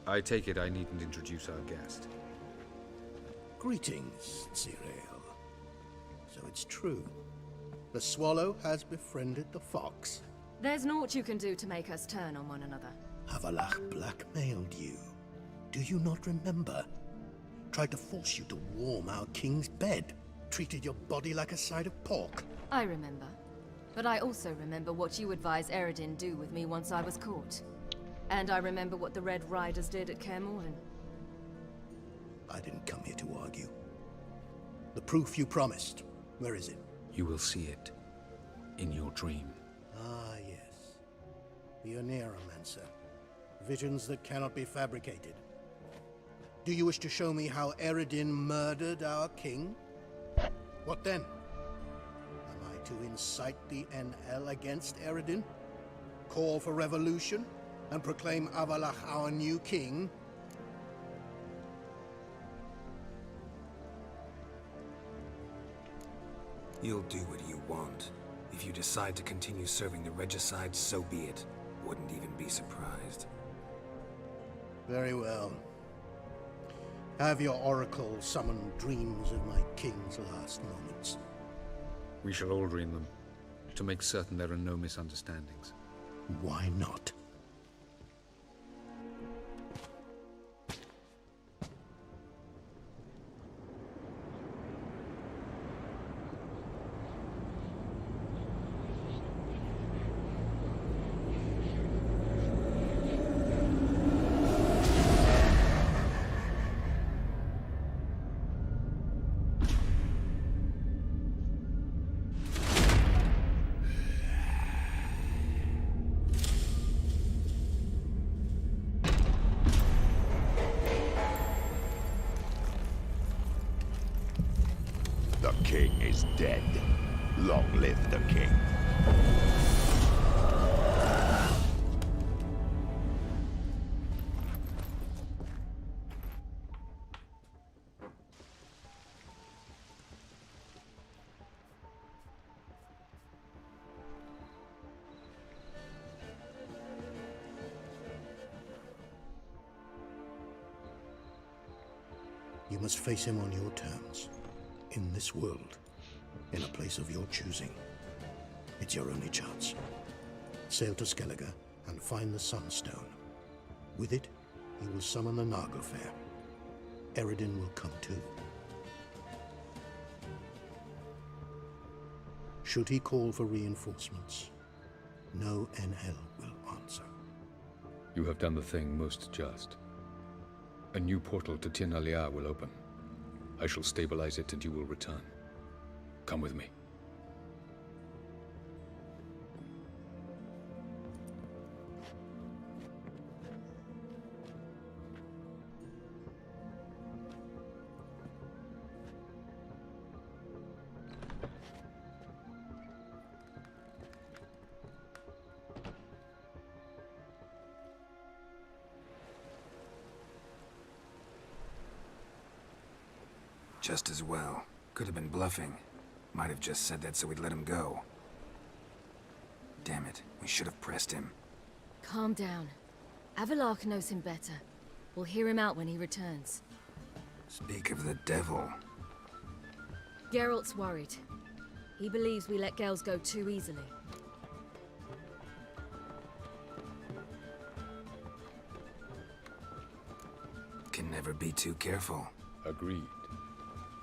I take it I needn't introduce our guest. Greetings, Cyril. So it's true. The swallow has befriended the fox. There's naught you can do to make us turn on one another. Havalach blackmailed you. Do you not remember? Tried to force you to warm our king's bed. Treated your body like a side of pork. I remember. But I also remember what you advised Eredin do with me once I was caught. And I remember what the Red Riders did at Kaer Morhen. I didn't come here to argue. The proof you promised, where is it? You will see it. In your dream. Ah, yes. The Oneiromancer. Visions that cannot be fabricated. Do you wish to show me how Eredin murdered our king? What then? Am I to incite the NL against Eredin? Call for revolution? And proclaim Avalach our new king? You'll do what you want. If you decide to continue serving the regicide, so be it. Wouldn't even be surprised. Very well. Have your oracle summon dreams of my king's last moments. We shall all dream them, to make certain there are no misunderstandings. Why not? The king is dead. Long live the king. You must face him on your terms. In this world, in a place of your choosing. It's your only chance. Sail to Skellige and find the Sunstone. With it, you will summon the Nagelfair. Eredin will come too. Should he call for reinforcements, no NL will answer. You have done the thing most just. A new portal to Tir na Liar will open. I shall stabilize it and you will return. Come with me. Just as well. Could have been bluffing. Might have just said that so we'd let him go. Damn it, we should have pressed him. Calm down. Avalach knows him better. We'll hear him out when he returns. Speak of the devil. Geralt's worried. He believes we let girls go too easily. Can never be too careful. Agreed.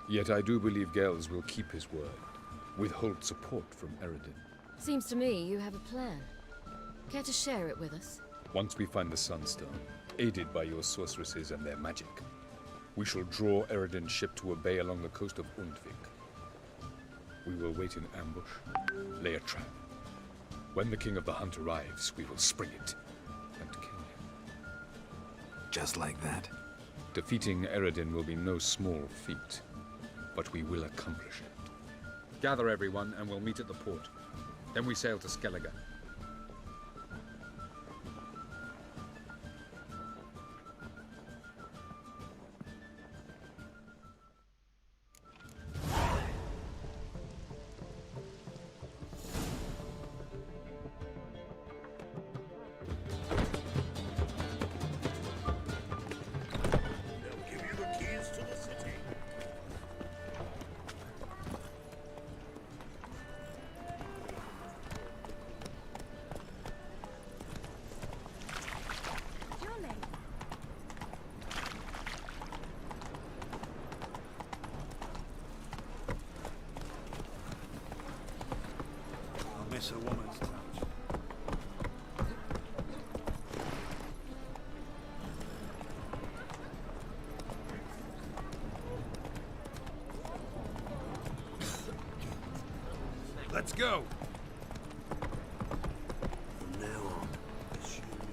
Yet I do believe Gels will keep his word. Withhold support from Eredin. Seems to me you have a plan. Care to share it with us? Once we find the Sunstone, aided by your sorceresses and their magic, we shall draw Eredin's ship to a bay along the coast of Undvik. We will wait in ambush, lay a trap. When the King of the Hunt arrives, we will spring it and kill him. Just like that? Defeating Eredin will be no small feat, but we will accomplish it. Gather everyone and we'll meet at the port. Then we sail to Skellige. It's a woman's touch. Let's go! From now on, assume your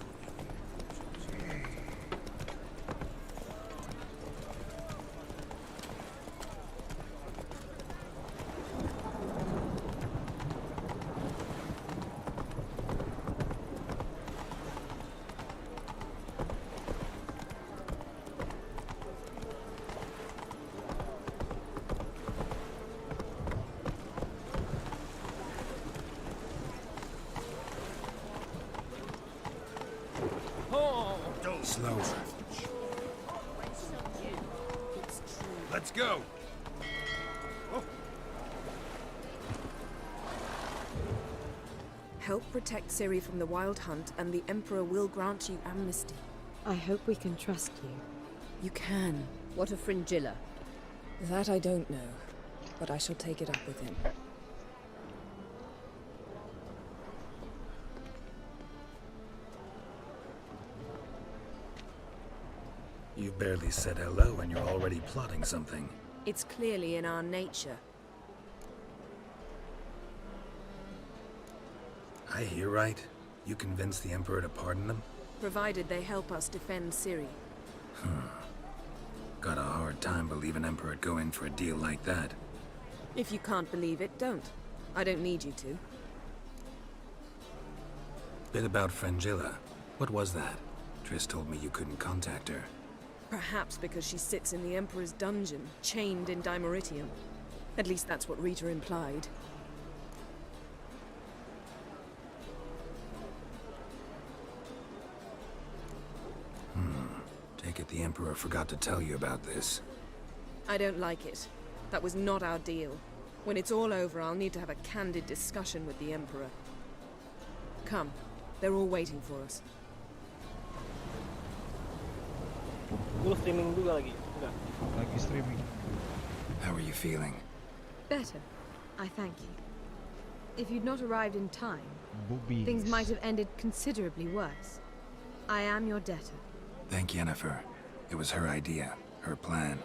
Slow. Let's go! Help protect Ciri from the Wildhund, and the Emperor will grant you amnesty. I hope we can trust you. You can. What of Fringilla? That I don't know, but I shall take it up with him. You've barely said hello and you're already plotting something. It's clearly in our nature. I hear right? You convinced the Emperor to pardon them? Provided they help us defend Ciri. Got a hard time believing Emperor'd go in for a deal like that. If you can't believe it, don't. I don't need you to. Bit about Fringilla. What was that? Triss told me you couldn't contact her. Perhaps because she sits in the Emperor's dungeon, chained in Dimeritium. At least that's what Rita implied. Take it the Emperor forgot to tell you about this. I don't like it. That was not our deal. When it's all over, I'll need to have a candid discussion with the Emperor. Come. They're all waiting for us. Streaming juga lagi. Udah. Lagi streaming. How are you feeling? Better, I thank you. If you'd not arrived in time, Boobies. things might have ended considerably worse. I am your debtor. Thank Yennefer. It was her idea, her plan.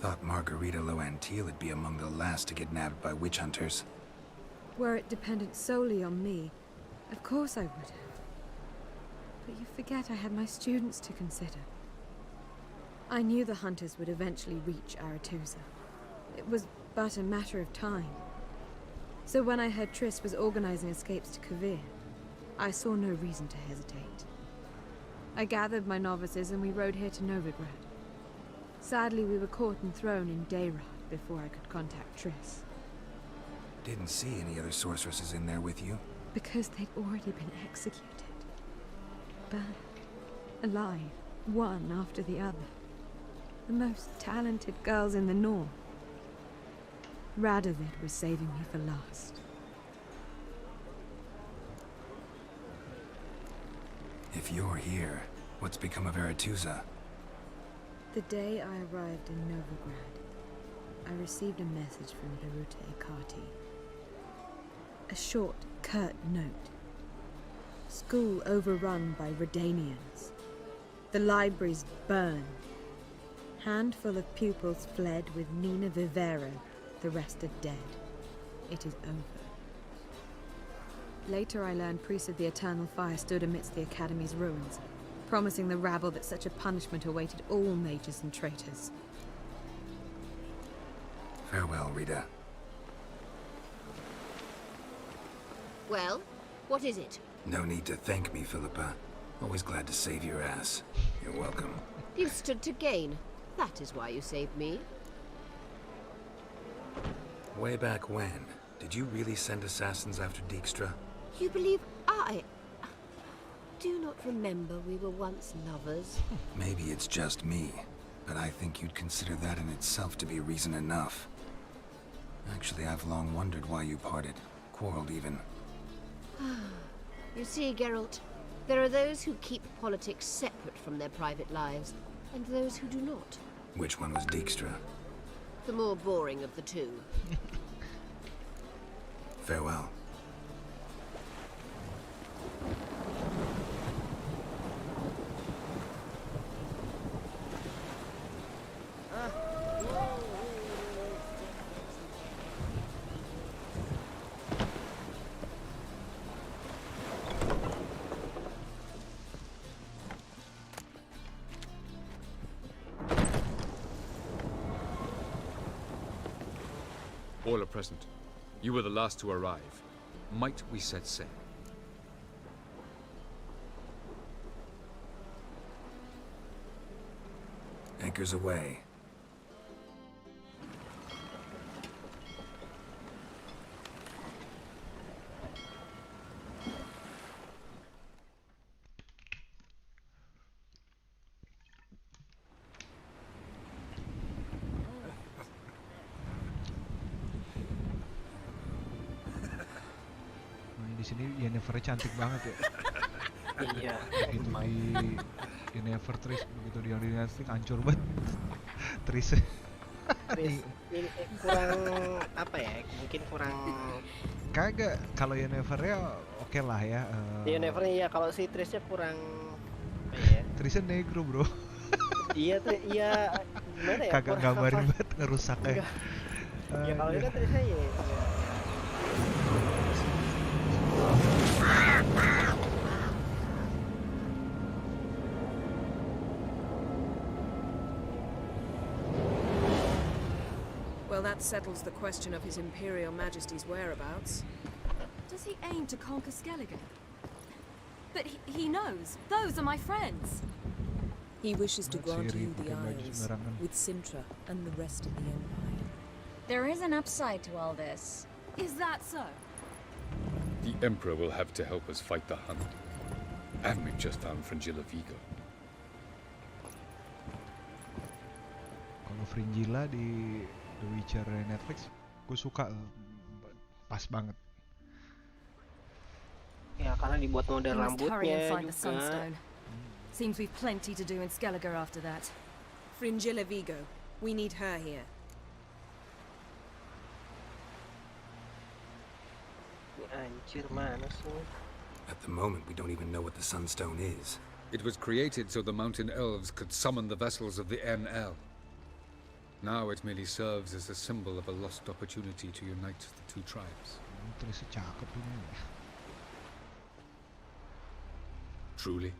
Thought Margarita Loantil would be among the last to get nabbed by witch hunters. Were it dependent solely on me, of course I would have. But you forget I had my students to consider. I knew the hunters would eventually reach Aretusa. It was but a matter of time. So when I heard Triss was organizing escapes to Kavir, I saw no reason to hesitate. I gathered my novices and we rode here to Novigrad. Sadly, we were caught and thrown in Dayrad before I could contact Triss. Didn't see any other sorceresses in there with you? Because they'd already been executed. Burned. Alive. One after the other. The most talented girls in the North. Radovid was saving me for last. If you're here, what's become of Aretusa? The day I arrived in Novigrad, I received a message from Beruta Ikati. A short, curt note. School overrun by Redanians. The libraries burned. Handful of pupils fled with Nina Vivero, the rest are dead. It is over. Later I learned priests of the Eternal Fire stood amidst the Academy's ruins, promising the rabble that such a punishment awaited all mages and traitors. Farewell, Rita. Well, what is it? No need to thank me, Philippa. Always glad to save your ass. You're welcome. You stood to gain. That is why you saved me. Way back when, did you really send assassins after Dijkstra? You believe I do not remember we were once lovers? Maybe it's just me, but I think you'd consider that in itself to be reason enough. Actually, I've long wondered why you parted. Quarreled even. You see, Geralt, there are those who keep politics separate from their private lives, and those who do not. Which one was Dijkstra? the more boring of the two. Farewell. All are present. You were the last to arrive. Might we set sail? Anchors away. Di sini Yennefer cantik banget ya. Iya. Begitu di Yennefer Tris, begitu di yang di Netflix hancur banget. Tris. Ini kurang apa ya? Mungkin kurang. Kagak, kalau Yennefer-nya oke lah ya. Yennefer ya, kalau si Trisnya kurang apa ya? Trisnya negro, bro. Iya tuh, iya gimana ya? Kagak gambarin banget ngerusaknya. Ya kalau ini kan Trisnya ya. Well, that settles the question of His Imperial Majesty's whereabouts. Does he aim to conquer Skellige? But he knows. Those are my friends. He wishes to grant Siri you the pakai baju Isles sembarangan. with Sintra and the rest of the Empire. There is an upside to all this. Is that so? The Emperor will have to help us fight the Hunt. And we've just found Fringilla Vigo. Kalau Fringilla di The Witcher Netflix, gue suka, pas banget. Ya karena dibuat model We must hurry and rambutnya find the juga. Sunstone. Seems we've plenty to do in Skellige after that. Fringilla Vigo. We need her here. Anjir, mana sih? At the moment, we don't even know what the Sunstone is. It was created so the mountain elves could summon the vessels of the NL. Now it merely serves as a symbol of a lost opportunity to unite the two tribes. Trisnya cakep ini. Truly?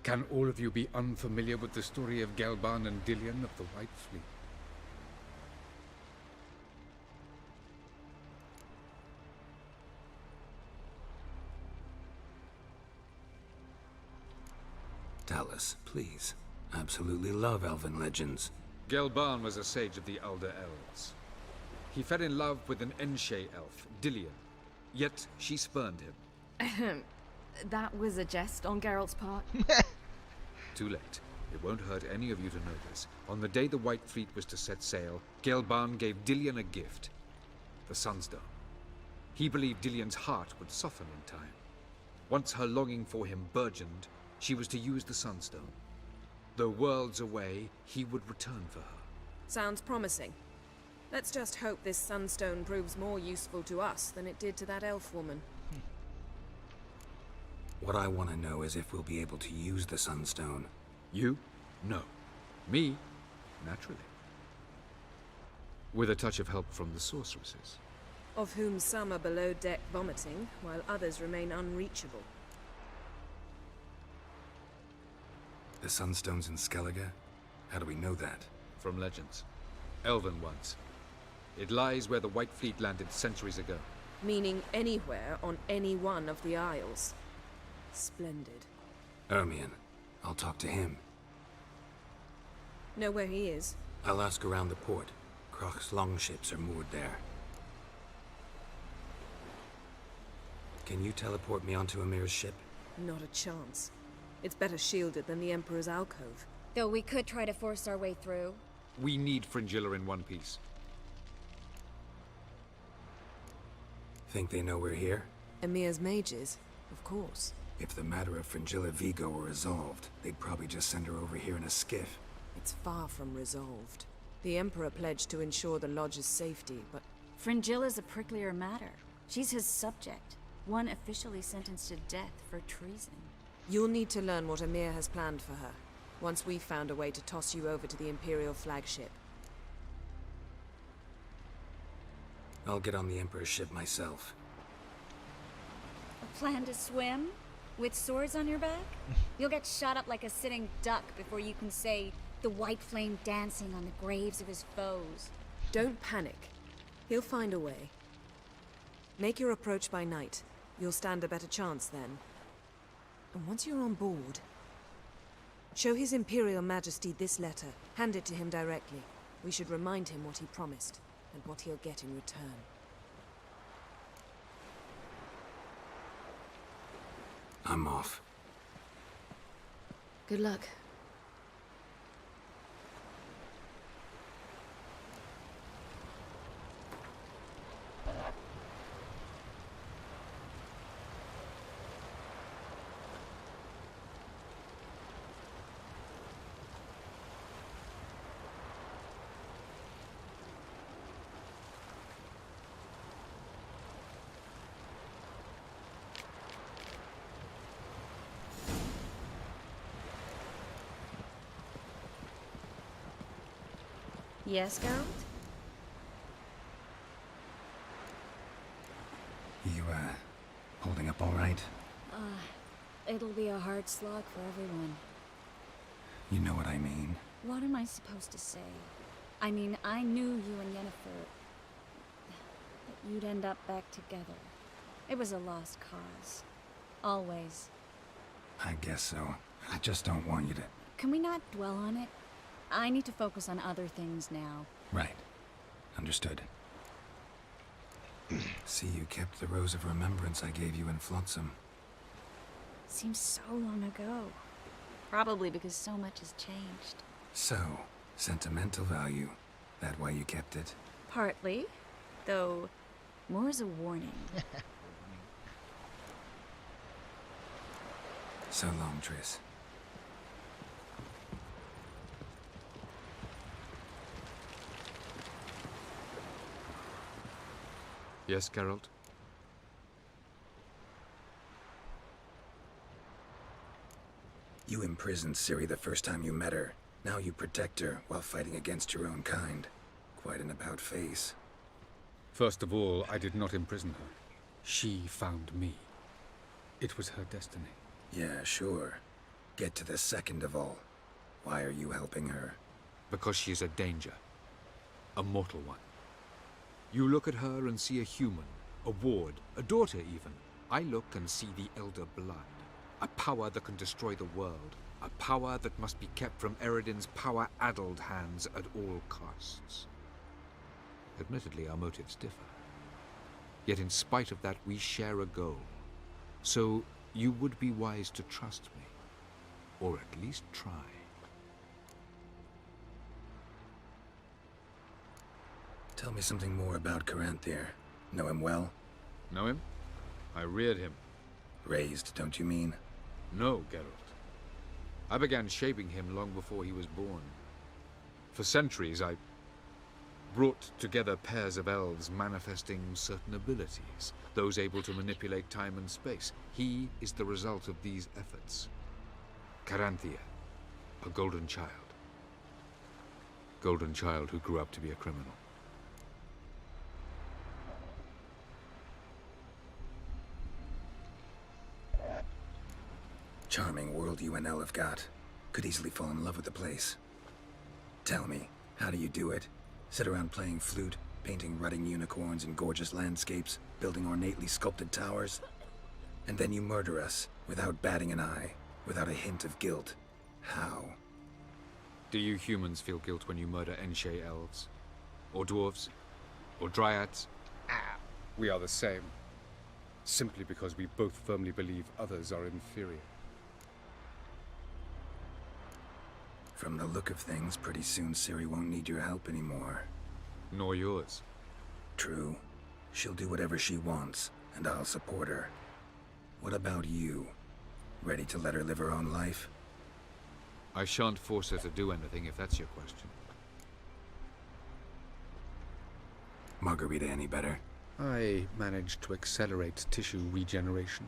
Can all of you be unfamiliar with the story of Gelban and Dillion of the White Fleet? Tell us, please. Absolutely love elven legends. Gelban was a sage of the Elder Elves. He fell in love with an Enshe elf, Dillion. Yet she spurned him. That was a jest on Geralt's part. Too late. It won't hurt any of you to know this. On the day the White Fleet was to set sail, Gelban gave Dillion a gift. The Sunstone. He believed Dillion's heart would soften in time. Once her longing for him burgeoned, she was to use the Sunstone. Though worlds away, he would return for her. Sounds promising. Let's just hope this Sunstone proves more useful to us than it did to that elf woman. What I want to know is if we'll be able to use the Sunstone. You? No. Me? Naturally. With a touch of help from the sorceresses. Of whom some are below deck vomiting, while others remain unreachable. The Sunstone's in Skellige? How do we know that? From legends. Elven ones. It lies where the White Fleet landed centuries ago. Meaning anywhere on any one of the Isles. Splendid. Ermion. I'll talk to him. Know where he is? I'll ask around the port. Krach's longships are moored there. Can you teleport me onto Amir's ship? Not a chance. It's better shielded than the Emperor's alcove. Though we could try to force our way through. We need Fringilla in one piece. Think they know we're here? Emir's mages, of course. If the matter of Fringilla Vigo were resolved, they'd probably just send her over here in a skiff. It's far from resolved. The Emperor pledged to ensure the Lodge's safety, but... Fringilla's a pricklier matter. She's his subject, one officially sentenced to death for treason. You'll need to learn what Emir has planned for her, once we've found a way to toss you over to the Imperial flagship. I'll get on the Emperor's ship myself. A plan to swim? With swords on your back? You'll get shot up like a sitting duck before you can say the white flame dancing on the graves of his foes. Don't panic. He'll find a way. Make your approach by night. You'll stand a better chance then. And once you're on board, show His Imperial Majesty this letter. Hand it to him directly. We should remind him what he promised, and what he'll get in return. I'm off. Good luck. Yes, Geralt? You, holding up all right? It'll be a hard slog for everyone. You know what I mean. What am I supposed to say? I mean, I knew you and Yennefer... that you'd end up back together. It was a lost cause. Always. I guess so. I just don't want you to... Can we not dwell on it? I need to focus on other things now. Right. Understood. See, you kept the Rose of Remembrance I gave you in Flotsam. Seems so long ago. Probably because so much has changed. So, sentimental value. That why you kept it? Partly. Though, more as a warning. So long, Triss. Yes, Geralt? You imprisoned Ciri the first time you met her. Now you protect her while fighting against your own kind. Quite an about-face. First of all, I did not imprison her. She found me. It was her destiny. Yeah, sure. Get to the second of all. Why are you helping her? Because she is a danger. A mortal one. You look at her and see a human, a ward, a daughter even. I look and see the Elder Blood. A power that can destroy the world. A power that must be kept from Eredin's power-addled hands at all costs. Admittedly, our motives differ. Yet in spite of that, we share a goal. So you would be wise to trust me. Or at least try. Tell me something more about Caranthir. Know him well? Know him? I reared him. Raised, don't you mean? No, Geralt. I began shaping him long before he was born. For centuries, I brought together pairs of elves manifesting certain abilities, those able to manipulate time and space. He is the result of these efforts. Caranthir, a golden child. Golden child who grew up to be a criminal. Charming world you and Elle have got. Could easily fall in love with the place. Tell me, how do you do it? Sit around playing flute, painting rutting unicorns in gorgeous landscapes, building ornately sculpted towers? And then you murder us, without batting an eye, without a hint of guilt. How? Do you humans feel guilt when you murder Enshe elves? Or dwarves? Or dryads? We are the same. Simply because we both firmly believe others are inferior. From the look of things, pretty soon Ciri won't need your help anymore. Nor yours. True. She'll do whatever she wants, and I'll support her. What about you? Ready to let her live her own life? I shan't force her to do anything if that's your question. Margarita any better? I managed to accelerate tissue regeneration.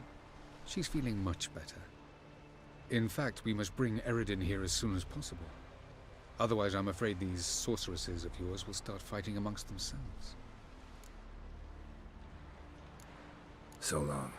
She's feeling much better. In fact, we must bring Eredin here as soon as possible. Otherwise, I'm afraid these sorceresses of yours will start fighting amongst themselves. So long.